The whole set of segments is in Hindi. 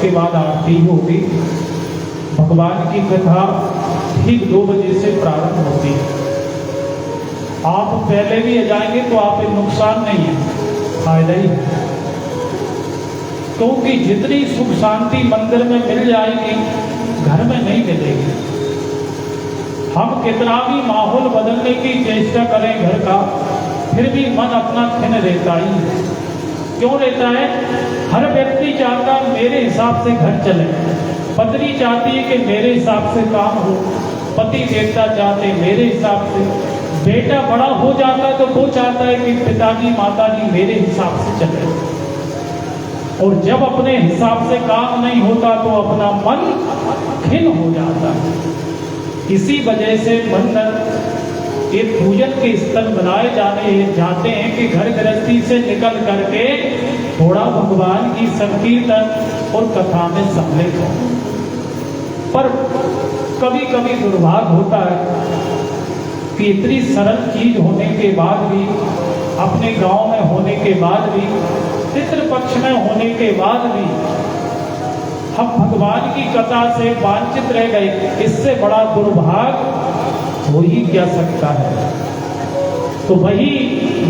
उसके बाद आरती होगी। भगवान की कथा ठीक 2 बजे से प्रारंभ होती है। आप पहले भी आ जाएंगे तो आप नुकसान नहीं है, फायदा ही है, क्योंकि जितनी सुख शांति मंदिर में मिल जाएगी घर में नहीं मिलेगी। हम कितना भी माहौल बदलने की चेष्टा करें घर का, फिर भी मन अपना खिन रहता ही है। क्यों रहता है? हर व्यक्ति चाहता है मेरे हिसाब से घर चले, पत्नी चाहती है कि मेरे हिसाब से काम हो, पति देवता चाहते हैं मेरे हिसाब से, बेटा बड़ा हो जाता है तो वो चाहता है कि पिताजी माताजी मेरे हिसाब से चले। और जब अपने हिसाब से काम नहीं होता तो अपना मन खिन हो जाता है। इसी वजह से मंदिर एक पूजन के स्थल बनाए जाते हैं कि घर गृहस्थी से निकल करके थोड़ा भगवान की संकीर्तन और कथा में सम्मिलित हो। पर कभी कभी दुर्भाग्य होता है कि इतनी सरल चीज होने के बाद भी, अपने गांव में होने के बाद भी, पितृपक्ष में होने के बाद भी हम भगवान की कथा से वांछित रह गए। इससे बड़ा दुर्भाग्य हो ही क्या सकता है। तो वही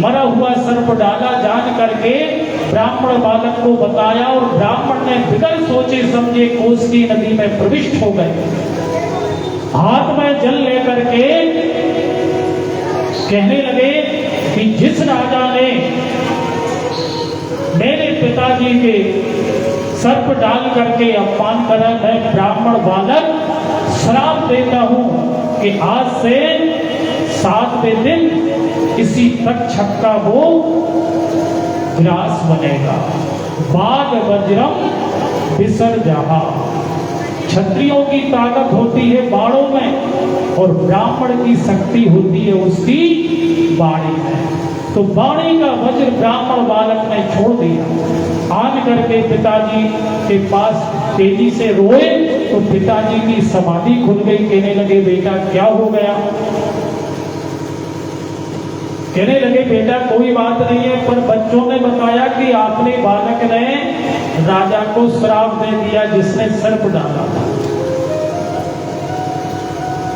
मरा हुआ सर्प डाला जान करके ब्राह्मण बालक को बताया और ब्राह्मण ने बिगर सोचे समझे कोसी नदी में प्रविष्ट हो गए। हाथ में जल लेकर के कहने लगे कि जिस राजा ने मेरे पिताजी के सर्प डाल करके अपमान करा, मैं ब्राह्मण बालक श्राप देता हूं कि आज से 7वें दिन इसी तक्षक का वो ग्रास बनेगा। बाग वज्रम विसर्जहा। क्षत्रियों की ताकत होती है बाणों में और ब्राह्मण की शक्ति होती है उसकी वाणी में। तो वाणी का वज्र ब्राह्मण बालक ने छोड़ दिया। आन करके पिताजी के पास तेजी से रोए तो पिताजी की समाधि खुल गई। कहने लगे बेटा क्या हो गया? कहने लगे बेटा कोई बात नहीं है, पर बच्चों ने बताया कि आपने बालक ने राजा को श्राप दे दिया जिसने सर्प डाला था।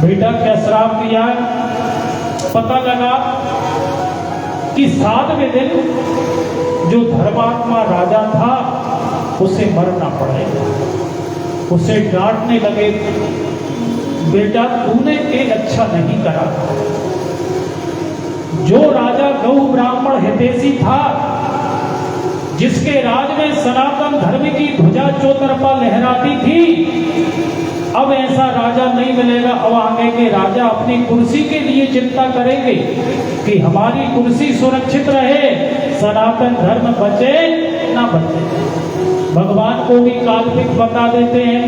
बेटा क्या श्राप दिया? पता लगा कि 7वें दिन जो धर्मात्मा राजा था उसे मरना पड़ेगा। उसे डांटने लगे बेटा तूने एक अच्छा नहीं करा। जो राजा गौ ब्राह्मण हितैषी था, जिसके राज में सनातन धर्म की ध्वजा चौतरफा लहराती थी, अब ऐसा राजा नहीं मिलेगा। अब आगे के राजा अपनी कुर्सी के लिए चिंता करेंगे कि हमारी कुर्सी सुरक्षित रहे, सनातन धर्म बचे ना बचे। भगवान को भी काल्पनिक बता देते हैं,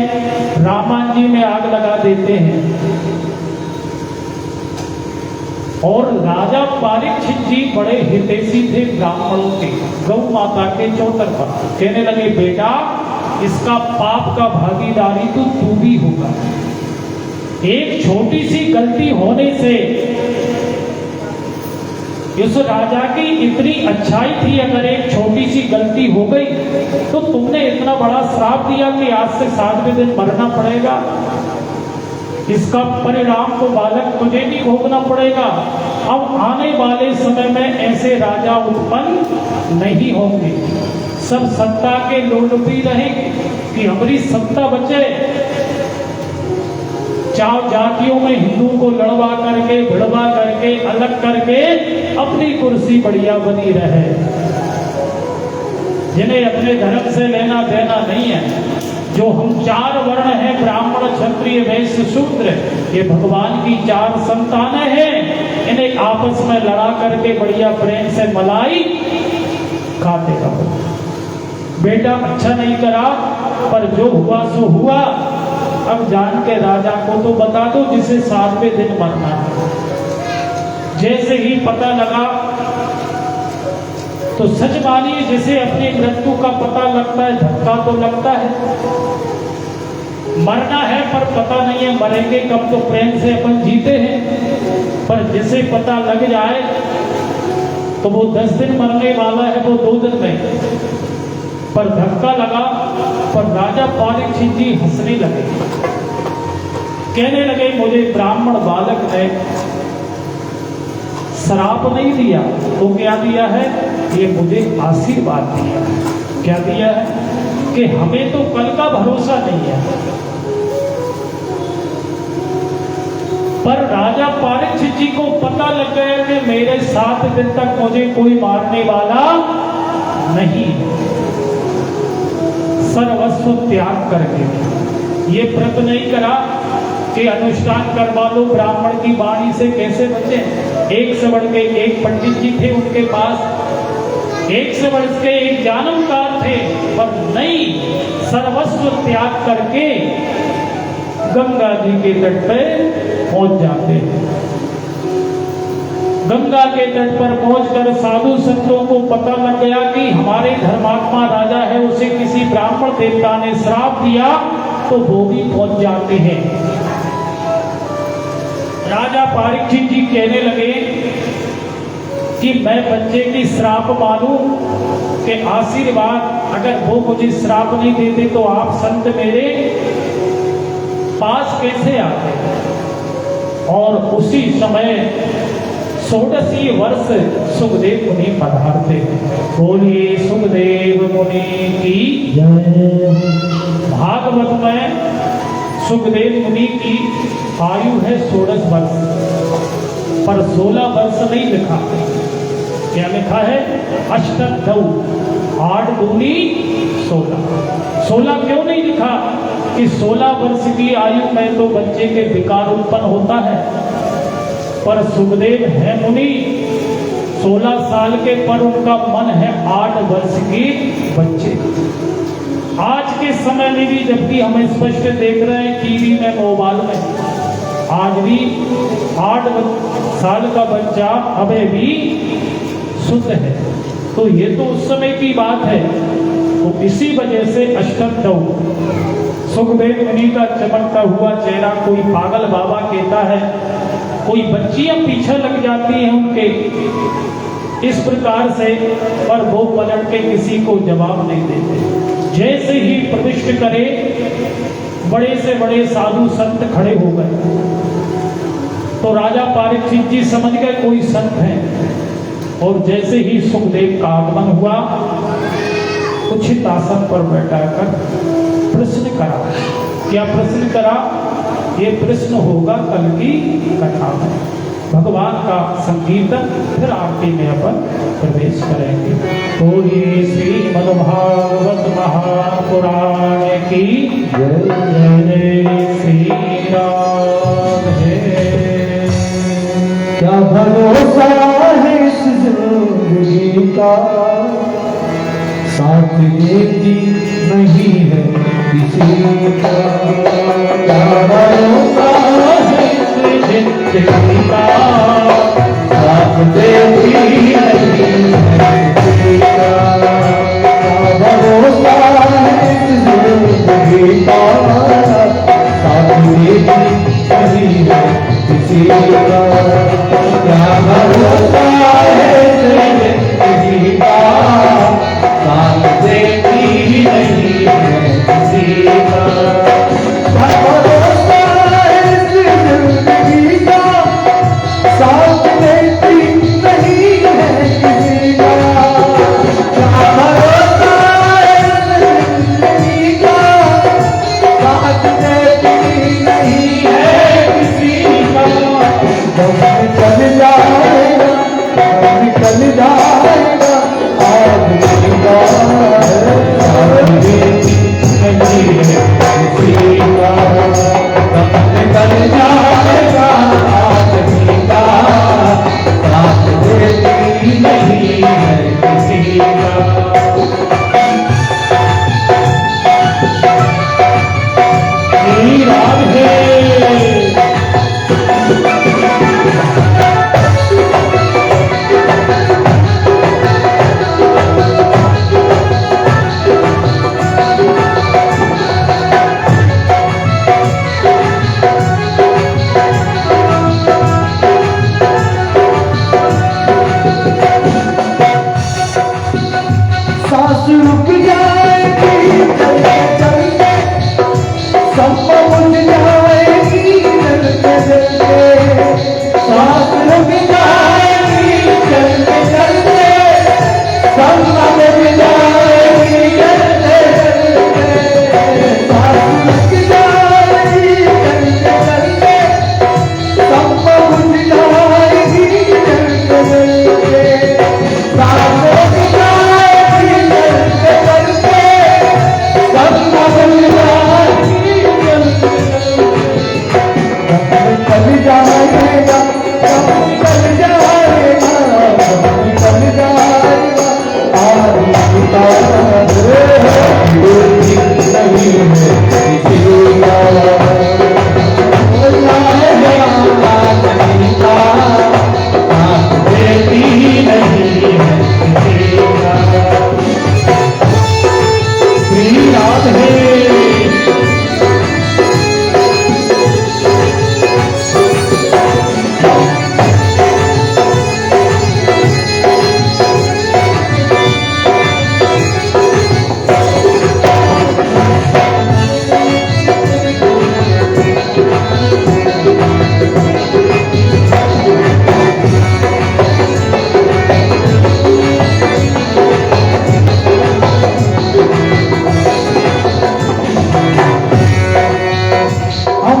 रामायण जी में आग लगा देते हैं। और राजा परीक्षित जी बड़े हितैषी थे ब्राह्मणों के, गौ माता के चौतरफा। कहने लगे बेटा इसका पाप का भागीदारी तो तू भी होगा। एक छोटी सी गलती होने से इस राजा की इतनी अच्छाई थी, अगर एक छोटी सी गलती हो गई तो तुमने इतना बड़ा श्राप दिया कि आज से 7वें दिन मरना पड़ेगा। इसका परिणाम तो बालक तुझे भी भोगना पड़ेगा। अब आने वाले समय में ऐसे राजा उत्पन्न नहीं होंगे, सब सत्ता के लोलुपी रहेंगे कि हमारी सत्ता बचे। 4 जातियों में हिंदू को लड़वा करके भिड़वा करके अलग करके अपनी कुर्सी बढ़िया बनी रहे, जिन्हें अपने धर्म से लेना देना नहीं है। जो हम 4 वर्ण हैं, ब्राह्मण क्षत्रिय वैश्य शूद्र, ये भगवान की 4 संतानें हैं। इन्हें आपस में लड़ा करके बढ़िया प्रेम से मलाई खाते रहो। बेटा अच्छा नहीं करा, पर जो हुआ सो हुआ। अब जान के राजा को तो बता दो जिसे 7वें दिन मरना है। जैसे ही पता लगा तो सच मानिए जिसे अपनी मृत्यु का पता लगता है धक्का तो लगता है। मरना है पर पता नहीं है मरेंगे कब, तो प्रेम से अपन जीते हैं। पर जिसे पता लग जाए तो वो 10 दिन मरने वाला है, वो 2 दिन में। पर धक्का लगा। पर राजा परीक्षित जी हंसने लगे, कहने लगे मुझे ब्राह्मण बालक ने श्राप नहीं दिया, तो क्या दिया है? ये मुझे आशीर्वाद दिया है। क्या दिया है? कि हमें तो कल का भरोसा नहीं है। पर राजा परीक्षित जी को पता लग गया कि मेरे 7 दिन तक मुझे कोई मारने वाला नहीं। सर्वस्व त्याग करके ये व्रत नहीं करा कि अनुष्ठान करवा लो, ब्राह्मण की वाणी से कैसे बचे। एक से बढ़ के एक पंडित जी थे उनके पास, एक से बढ़ के एक जानकार थे, पर नहीं, सर्वस्व त्याग करके गंगा जी के तट पे पहुंच जाते हैं। गंगा के तट पर पहुंचकर साधु संतों को पता लग गया कि हमारे धर्मात्मा राजा है, उसे किसी ब्राह्मण देवता ने श्राप दिया, तो वो भी पहुंच जाते हैं। राजा परीक्षित जी कहने लगे कि मैं बच्चे की श्राप मानूं कि आशीर्वाद, अगर वो मुझे श्राप नहीं देते तो आप संत मेरे पास कैसे आते? और उसी समय 16 वर्ष सुखदेव मुनि पधारते। बोलिए सुखदेव मुनि की जय। भागवत में सुखदेव मुनि की आयु है 16 वर्ष, पर 16 वर्ष नहीं लिखा। क्या लिखा है? अष्टदौ, 8 दूनी 16। 16 क्यों नहीं लिखा? कि 16 वर्ष की आयु में तो बच्चे के विकार उत्पन्न होता है, पर सुखदेव है मुनि 16 साल के, पर उनका मन है 8 वर्ष की बच्चे। आज के समय में भी जबकि हम स्पष्ट देख रहे हैं टीवी में, मोबाइल में, आज भी 8 साल का बच्चा अबे भी शुद्ध है। तो ये तो उस समय की बात है। तो इसी वजह से अष्टदौ, सुखदेव मुनि का चमकता हुआ चेहरा कोई पागल बाबा कहता है, कोई बच्चियां पीछे लग जाती हैं उनके इस प्रकार से, पर वो पलट के किसी को जवाब नहीं देते। जैसे ही प्रतिष्ठ करे, बड़े से बड़े साधु संत खड़े हो गए। तो राजा परीक्षित जी समझ गए कोई संत है, और जैसे ही सुखदेव का आगमन हुआ, उचित आसन पर बैठाकर प्रश्न करा। क्या प्रश्न करा? ये प्रश्न होगा कल की कथा में। भगवान का संकीर्तन, फिर आरती में अपन प्रवेश करेंगे। तो ये श्रीमद्भागवत महापुराण की जय। जय श्री राम। क्या भरोसा है इस जिंदगी का, साथ देती नहीं है किसी का। क्या भरोसा है इस जिंदगी का, साथ देती नहीं है किसी का। क्या भरोसा है इस जिंदगी का, साथ देती नहीं है किसी का। क्या भरोसा है जिंदगी का, साथ देती नहीं है किसी का।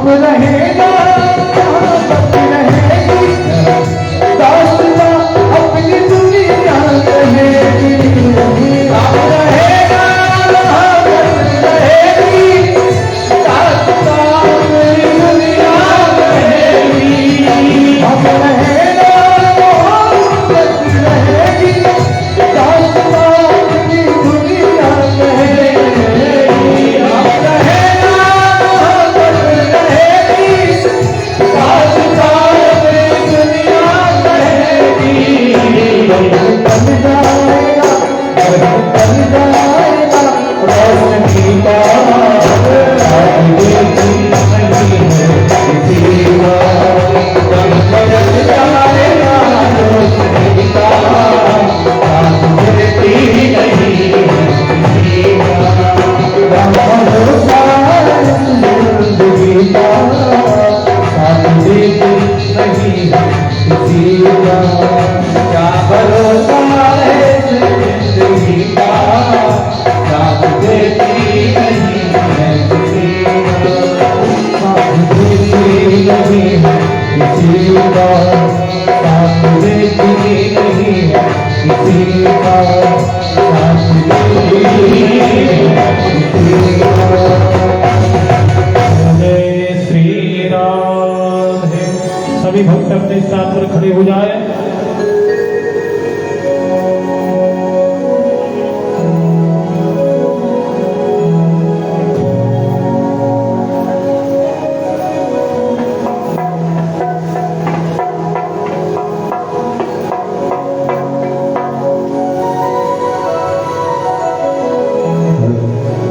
रहेगा मोहब्बत रहेगी, दास्तां अपनी दुनिया रहेगी। अब रहेगा मोहब्बत रहेगी, दास्तां अपनी दुनिया रहेगी। अब रहेगा मोहब्बत रहेगी, दास्तां अपनी दुनिया रहेगी। अब रहेगा मोहब्बत रहेगी, दास्तां अपनी दुनिया रहेगी। बन जाएगा, बन जाएगा रोशनी का आगे की नहीं है किसी का। बन जाएगा रोशनी का आगे की नहीं है किसी का। भरोसा जिंदगी का साथ देती नहीं है किसी का। क्या भरोसा है जिंदगी का साथ देती नहीं है किसी का। साथ देती नहीं है किसी का, साथ देती नहीं है किसी का, साथ देती नहीं है किसी का। जय श्री राधे। सभी भक्त अपने स्थान पर खड़े हो जाए।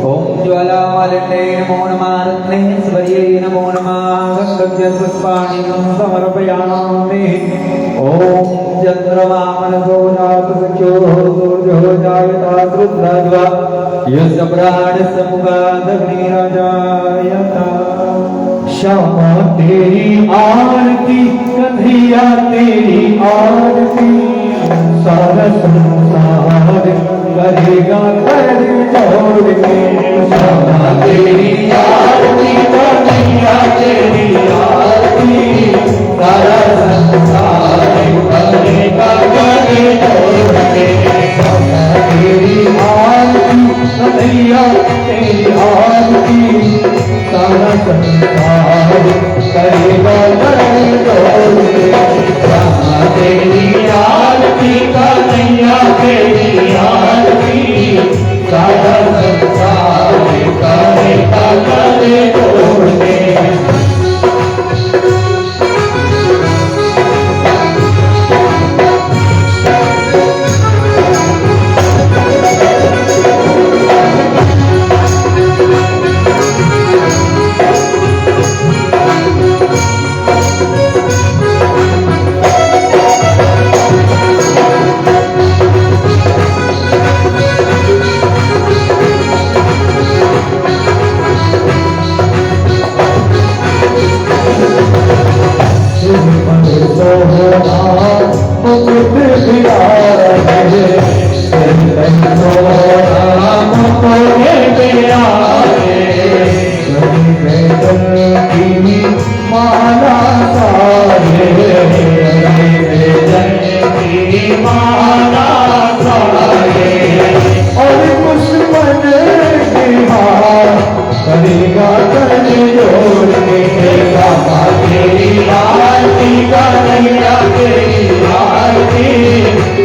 ओम ज्वालामालिन्ये नमो नमः, रत्नेश्वर्यै नमो नमः। गङ्गजलपुष्पाणि समर्पयामि। ओम चन्द्रमा मनसो जात सख्यो सूर्यो जायता रुद्रज्वा, यस्य प्राणस्य मुखादग्निराजायत। श्यामा तेरी आरती, कन्हैया तेरी आरती, सारा संसार करेगा कर जोड़ के। श्यामा तेरी आरती, कन्हैया तेरी आरती, सारा संसार करेगा कर जोड़ के। श्यामा तेरी आरती, कन्हैया तेरी आरती, सारा संसार करेगा कर जोड़ के। श्यामा तेरी आरती, कन्हैया तेरी आरती, सारा संसार करेगा कर जोड़ के। करेगा कर जोड़ के। बाबा तेरी आरती, कन्हैया तेरी आरती,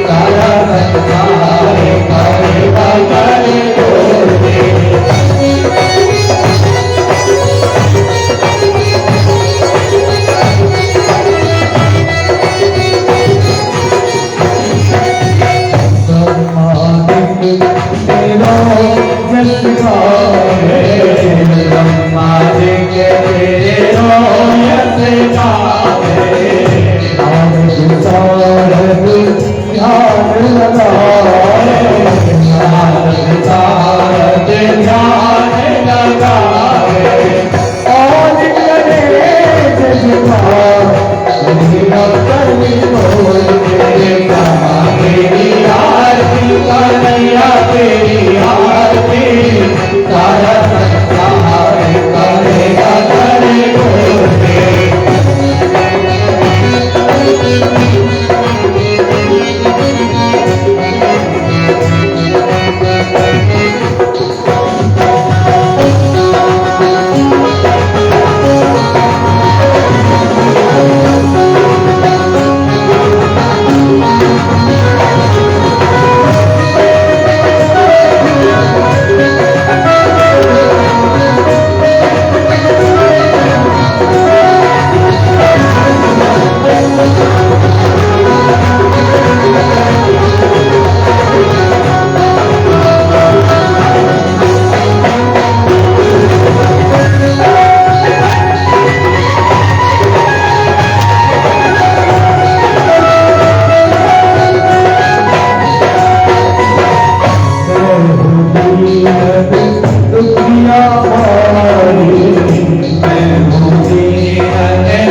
सारा संसार करेगा कर जोड़ के। ध्यान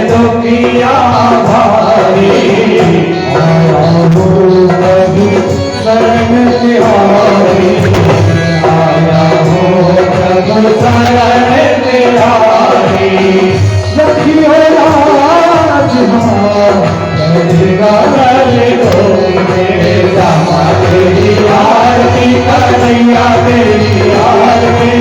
दुखिया भारी आया हो प्रभु शरण तिहारी आया हो प्रभु शरण तिहारी रखियो लाज तेरी आरती कन्हैया तेरी आरती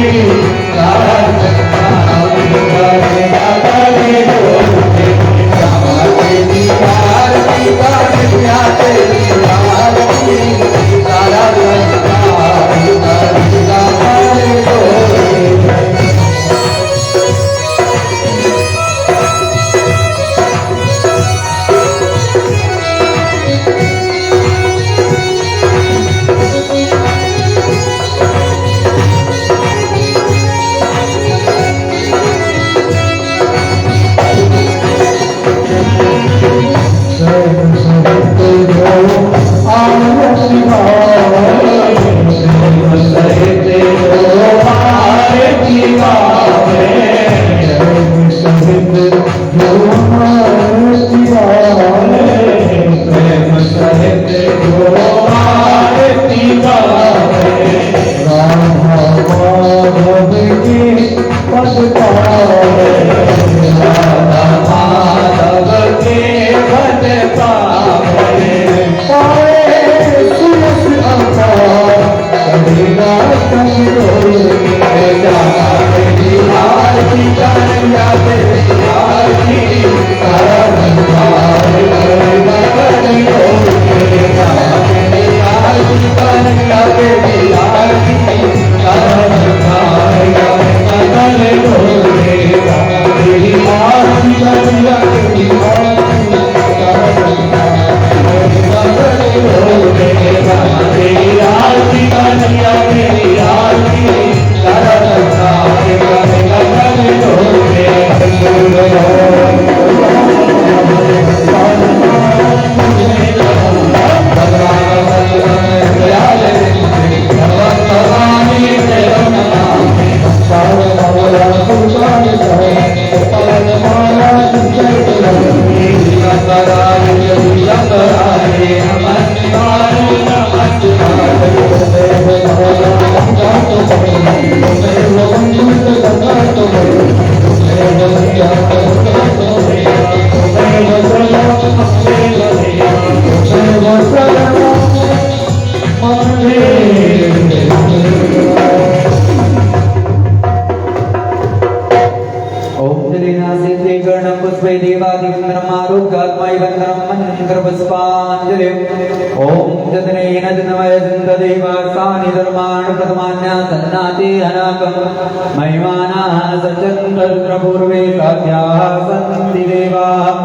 पूर्वे साध्याः सन्ति देवाः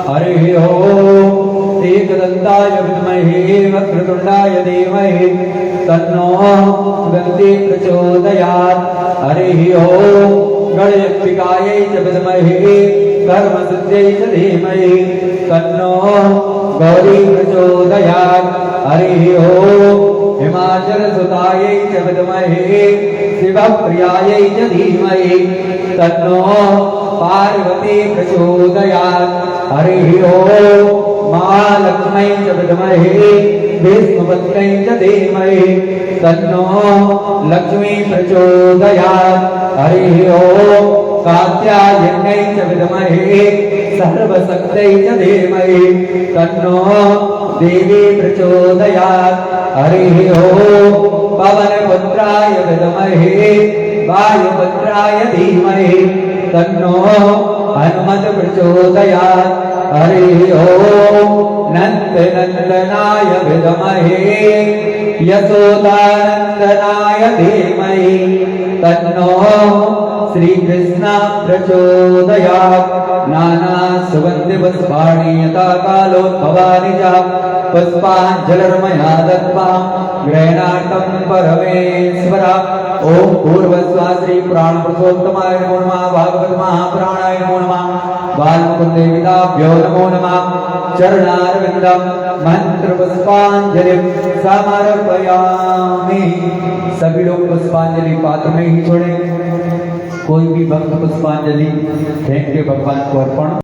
हरिः ओम् एकदन्ताय विद्महे वक्रतुण्डाय धीमहि तन्नो दन्ती प्रचोदयात् हरिः ओम् गणयत्पिकायै च विद्महे कर्मसिद्ध्यै च धीमहि तन्नो गौरी प्रचोदयात् हरिः ओम् हिमाचलसुतायै च विद्महे शिवप्रियायै च धीमहि तन्नो पार्वती प्रचोदयात् हरिः ओम् महालक्ष्मै च विद्महे विष्णुपत्न्यै च धीमहि तन्नो लक्ष्मी प्रचोदयात् हरिः ओम् कात्यायन्यै च विद्महे सर्वशक्त्यै च धीमहि तन्नो देवी प्रचोदयात् हरिः ओम् पवनपुत्राय विद्महे वायुपुत्राय धीमहि तन्नो हनुमत् प्रचोदयात् हरिः ओम् नन्दनन्दनाय विद्महे यशोदानन्दनाय धीमहि तन्नो श्रीकृष्ण प्रचोदयात् नाना सुगन्धिपुष्पाणि यथा कालोद्भवानि च पुष्पाञ्जलिर्मया दत्त्वा ग्रहणार्थं परमेश्वर ओम पूर्वस्वा श्री पुराण पुरुषोत्तमाय नमो नमः भागवत महापुराणाय नमो नमः बालमुकुन्देविताभ्यो नमो नमः चरणारविन्दं मंत्र पुष्पांजलि समर्पयामि। सभी लोग पुष्पांजलि पात्र में ही छोड़ें। कोई भी भक्त पुष्पांजलि थैंक यू भगवान को अर्पण।